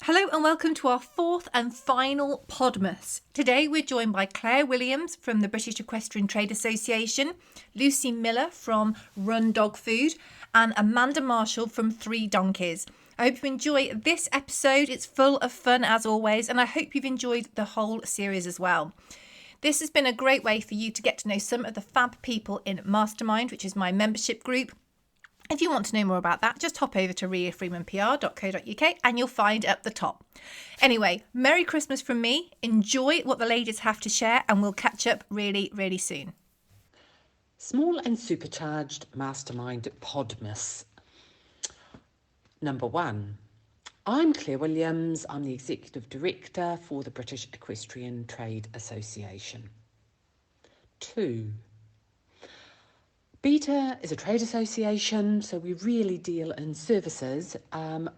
Hello and welcome to our fourth and final Podmas. Today we're joined by Claire Williams from the British Equestrian Trade Association, Lucy Millar from Run Dog Food, and Amanda Marshall from Three Donkeys. I hope you enjoy this episode. It's full of fun as always, and I hope you've enjoyed the whole series as well. This has been a great way for you to get to know some of the fab people in Mastermind, which is my membership group. If you want to know more about that, just hop over to riafreemanpr.co.uk and you'll find at the top. Anyway, Merry Christmas from me. Enjoy what the ladies have to share and we'll catch up really, really soon. Small and supercharged mastermind Podmas. Number 1. I'm Claire Williams. I'm the Executive Director for the British Equestrian Trade Association. 2. BETA is a trade association, so we really deal in services,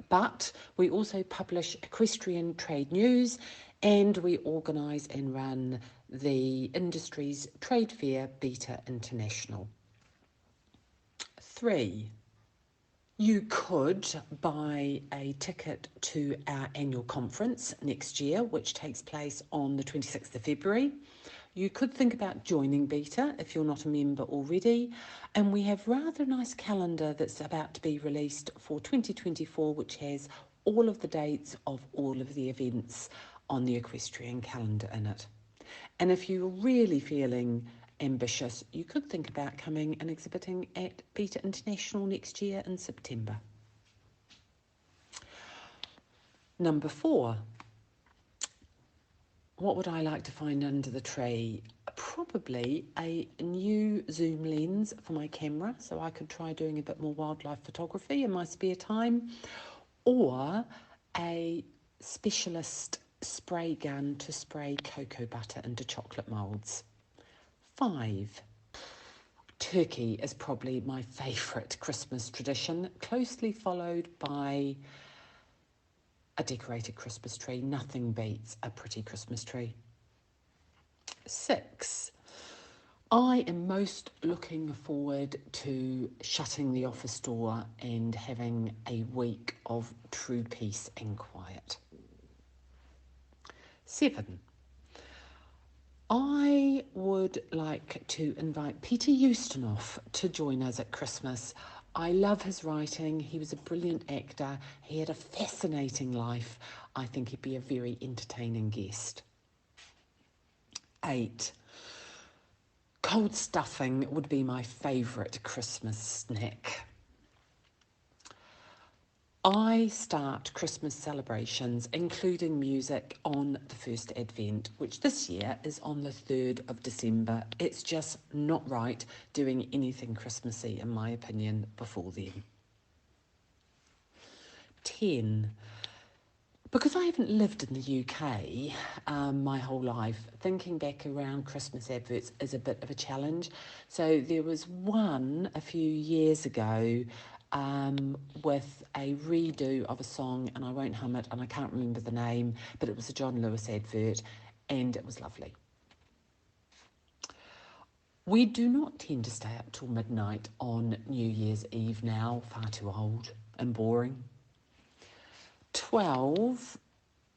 but we also publish equestrian trade news and we organise and run the industry's trade fair, BETA International. 3. You could buy a ticket to our annual conference next year, which takes place on the 26th of February. You could think about joining BETA if you're not a member already. And we have rather a nice calendar that's about to be released for 2024, which has all of the dates of all of the events on the equestrian calendar in it. And if you're really feeling ambitious, you could think about coming and exhibiting at BETA International next year in September. Number 4. What would I like to find under the tree? Probably a new zoom lens for my camera, so I could try doing a bit more wildlife photography in my spare time, or a specialist spray gun to spray cocoa butter into chocolate moulds. 5. Turkey is probably my favourite Christmas tradition, closely followed by a decorated Christmas tree. Nothing beats a pretty Christmas tree. 6. I am most looking forward to shutting the office door and having a week of true peace and quiet. 7. I would like to invite Peter Ustinov to join us at Christmas. I love his writing. He was a brilliant actor. He had a fascinating life. I think he'd be a very entertaining guest. 8. Cold stuffing would be my favourite Christmas snack. I start Christmas celebrations, including music, on the first Advent, which this year is on the 3rd of December. It's just not right doing anything Christmassy, in my opinion, before then. 10. Because I haven't lived in the UK my whole life, thinking back around Christmas adverts is a bit of a challenge. So there was one a few years ago with a redo of a song, and I won't hum it and I can't remember the name, but it was a John Lewis advert and it was lovely. We do not tend to stay up till midnight on New Year's Eve now, far too old and boring. 12,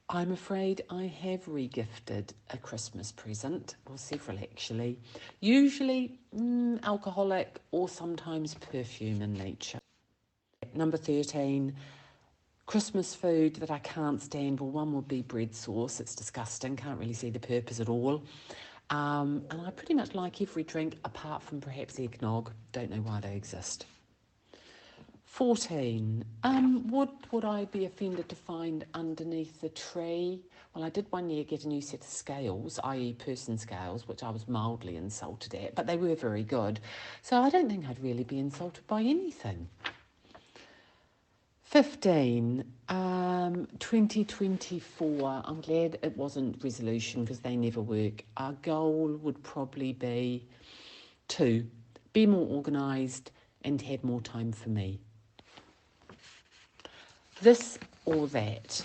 I'm afraid I have regifted a Christmas present, or several actually, usually alcoholic or sometimes perfume in nature. Number 13, Christmas food that I can't stand. Well, one would be bread sauce. It's disgusting. Can't really see the purpose at all. And I pretty much like every drink apart from perhaps eggnog. Don't know why they exist. 14, would I be offended to find underneath the tree? Well, I did one year get a new set of scales, i.e. person scales, which I was mildly insulted at, but they were very good. So I don't think I'd really be insulted by anything. 15, 2024, I'm glad it wasn't resolution because they never work. Our goal would probably be to be more organised and have more time for me. This or that.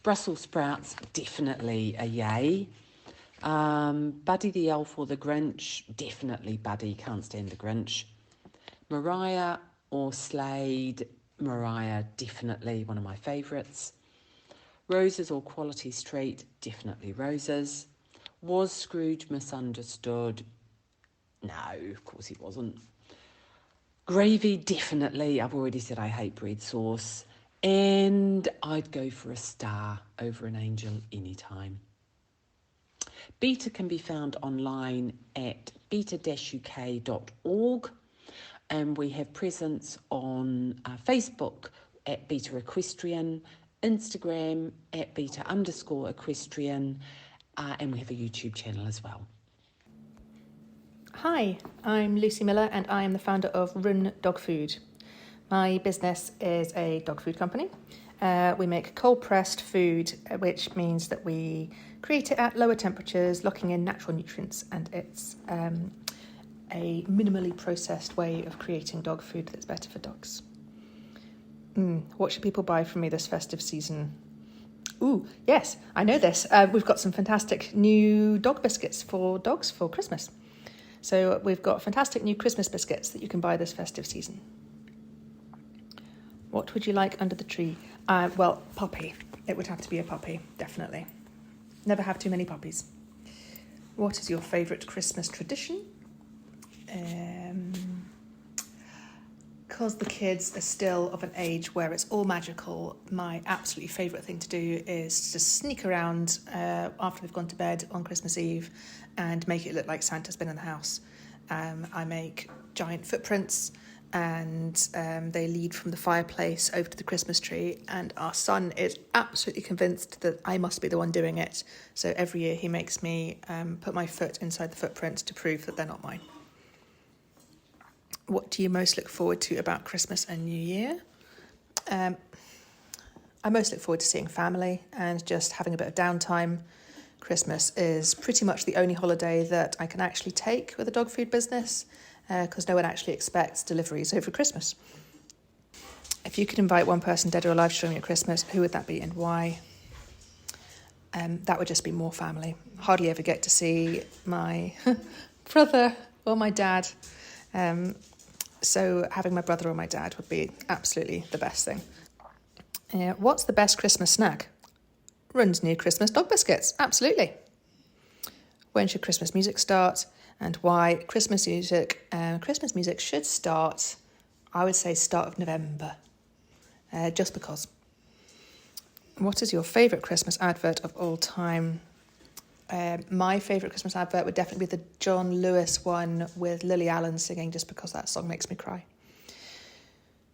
Brussels sprouts, definitely a yay. Buddy the Elf or the Grinch, definitely Buddy, can't stand the Grinch. Mariah or Slade, Mariah, definitely one of my favourites. Roses or Quality Street, definitely roses. Was Scrooge misunderstood? No, of course he wasn't. Gravy, definitely. I've already said I hate bread sauce. And I'd go for a star over an angel anytime. Beta can be found online at beta-uk.org. And we have presence on Facebook at Beta Equestrian, Instagram at beta_equestrian, and we have a YouTube channel as well. Hi, I'm Lucy Millar and I am the founder of Run Dog Food. My business is a dog food company. We make cold pressed food, which means that we create it at lower temperatures, locking in natural nutrients, and it's a minimally processed way of creating dog food that's better for dogs. What should people buy from me this festive season? Ooh, yes, I know this. We've got some fantastic new dog biscuits for dogs for Christmas. So we've got fantastic new Christmas biscuits that you can buy this festive season. What would you like under the tree? Well, puppy. It would have to be a puppy, definitely. Never have too many puppies. What is your favourite Christmas tradition? Because the kids are still of an age where it's all magical, my absolutely favourite thing to do is to sneak around after they've gone to bed on Christmas Eve and make it look like Santa's been in the house. I make giant footprints and they lead from the fireplace over to the Christmas tree, and our son is absolutely convinced that I must be the one doing it. So every year he makes me put my foot inside the footprints to prove that they're not mine. What do you most look forward to about Christmas and New Year? I most look forward to seeing family and just having a bit of downtime. Christmas is pretty much the only holiday that I can actually take with a dog food business because no one actually expects deliveries over Christmas. If you could invite one person, dead or alive, to join me at Christmas, who would that be and why? That would just be more family. Hardly ever get to see my brother or my dad. So having my brother or my dad would be absolutely the best thing. What's the best Christmas snack? Run's new Christmas dog biscuits, absolutely. When should Christmas music start and why? Christmas music should start, I would say, start of November, just because. What is your favourite Christmas advert of all time? My favourite Christmas advert would definitely be the John Lewis one with Lily Allen singing, just because that song makes me cry.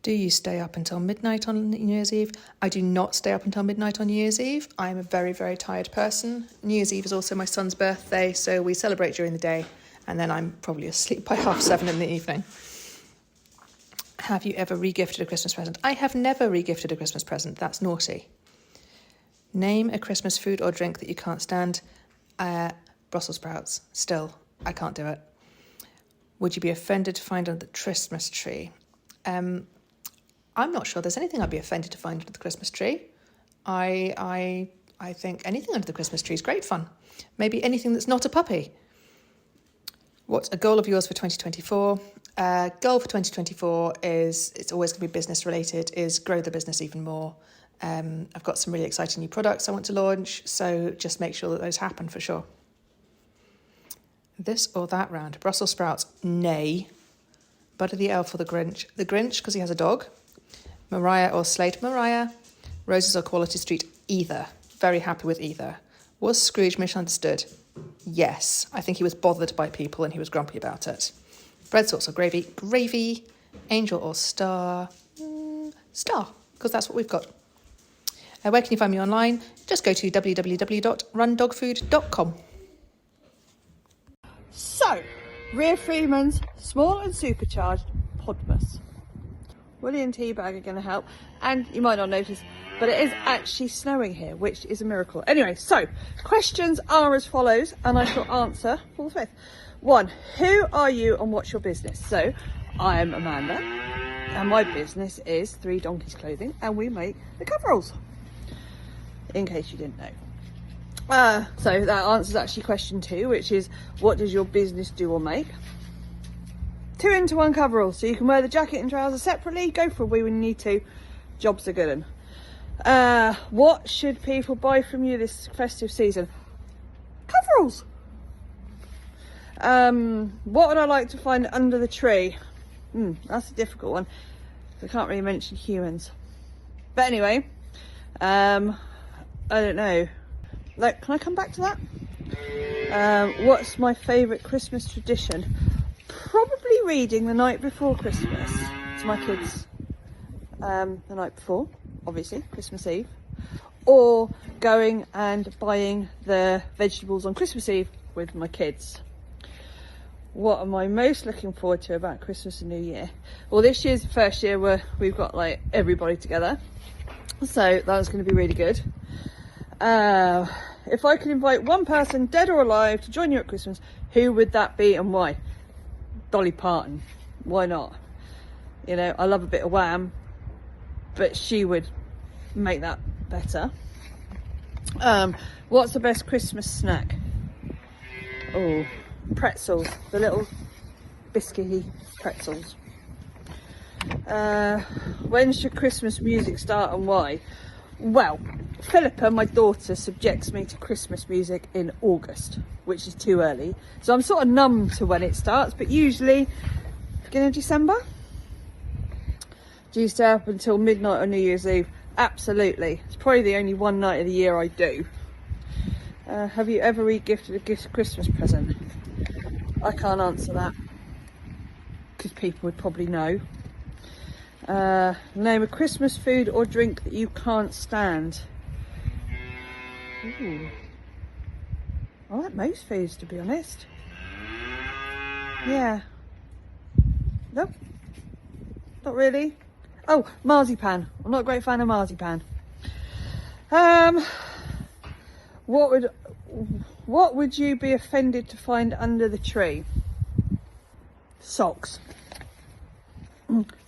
Do you stay up until midnight on New Year's Eve? I do not stay up until midnight on New Year's Eve. I'm a very, very tired person. New Year's Eve is also my son's birthday, so we celebrate during the day, and then I'm probably asleep by 7:30 in the evening. Have you ever re-gifted a Christmas present? I have never re-gifted a Christmas present. That's naughty. Name a Christmas food or drink that you can't stand. Brussels sprouts. Still, I can't do it. Would you be offended to find under the Christmas tree? I'm not sure there's anything I'd be offended to find under the Christmas tree. I think anything under the Christmas tree is great fun. Maybe anything that's not a puppy. What's a goal of yours for 2024? Goal for 2024 is, it's always going to be business related, is grow the business even more. I've got some really exciting new products I want to launch, so just make sure that those happen for sure. This or that round? Brussels sprouts, nay. Butter the Elf or the Grinch? The Grinch, because he has a dog. Mariah or Slate? Mariah. Roses or Quality Street? Either. Very happy with either. Was Scrooge misunderstood? Yes. I think he was bothered by people and he was grumpy about it. Bread sauce or gravy? Gravy. Angel or star? Star, because that's what we've got. Where can you find me online? Just go to www.rundogfood.com. So, Rhea Freeman's small and supercharged Podmas. Woody and Teabag are going to help, and you might not notice, but it is actually snowing here, which is a miracle. Anyway, so questions are as follows, and I shall answer forthwith. 1, who are you and what's your business? So, I am Amanda, and my business is 3 Donkeys Clothing, and we make the coveralls, in case you didn't know. So that answers actually question 2, which is, what does your business do or make? 2 into 1 coverall, so you can wear the jacket and trousers separately, go for a wee when you need to. Jobs are good. What should people buy from you this festive season? Coveralls. What would I like to find under the tree? That's a difficult one. I can't really mention humans. But anyway, I don't know. Like, can I come back to that? What's my favourite Christmas tradition? Probably reading the night before Christmas to my kids. The night before, obviously, Christmas Eve. Or going and buying the vegetables on Christmas Eve with my kids. What am I most looking forward to about Christmas and New Year? Well, this year's the first year where we've got like everybody together. So that's going to be really good. If I could invite one person, dead or alive, to join you at Christmas, who would that be and why? Dolly Parton. Why not? You know, I love a bit of Wham, but she would make that better. What's the best Christmas snack? Oh, pretzels, the little biscuity pretzels. When should Christmas music start and why? Well, Philippa, my daughter, subjects me to Christmas music in August, which is too early. So I'm sort of numb to when it starts, but usually beginning of December. Do you stay up until midnight on New Year's Eve? Absolutely. It's probably the only one night of the year I do. Have you ever re-gifted a Christmas present? I can't answer that because people would probably know. Name a Christmas food or drink that you can't stand. Ooh. I like most foods, to be honest. Yeah. Nope. Not really. Oh, marzipan. I'm not a great fan of marzipan. What would you be offended to find under the tree? Socks.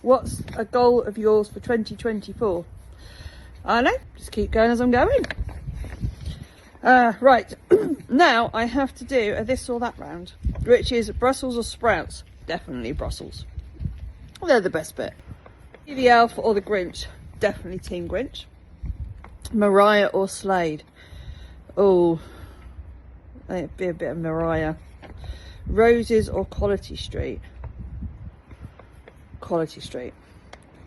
What's a goal of yours for 2024? I don't know, just keep going as I'm going. Right, now I have to do a this or that round, which is Brussels or Sprouts. Definitely Brussels. They're the best bit. The Elf or the Grinch? Definitely Team Grinch. Mariah or Slade? Oh, it'd be a bit of Mariah. Roses or Quality Street? Quality Street.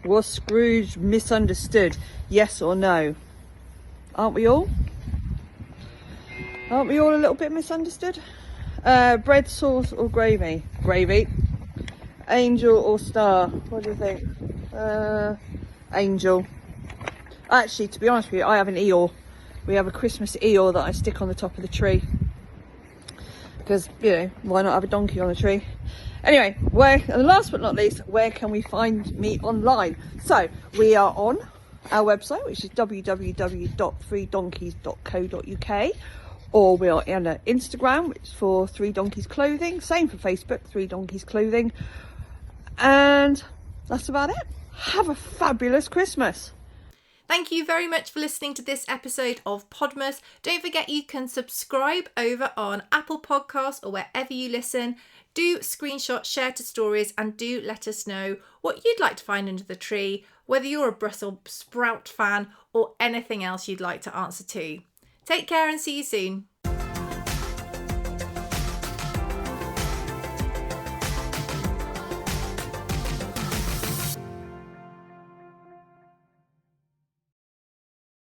Was Scrooge misunderstood? Yes or no? Aren't we all? Aren't we all a little bit misunderstood? Bread, sauce or gravy? Gravy. Angel or star? What do you think? Angel. Actually, to be honest with you, I have an Eeyore. We have a Christmas Eeyore that I stick on the top of the tree. Because, you know, why not have a donkey on the tree? Anyway, and last but not least, where can we find me online? So, we are on our website, which is www.3donkeys.co.uk, or we are on Instagram, which is for 3 Donkeys Clothing. Same for Facebook, 3 Donkeys Clothing. And that's about it. Have a fabulous Christmas. Thank you very much for listening to this episode of Podmas. Don't forget you can subscribe over on Apple Podcasts or wherever you listen. Do screenshot, share to stories, and do let us know what you'd like to find under the tree, whether you're a Brussels sprout fan or anything else you'd like to answer to. Take care and see you soon.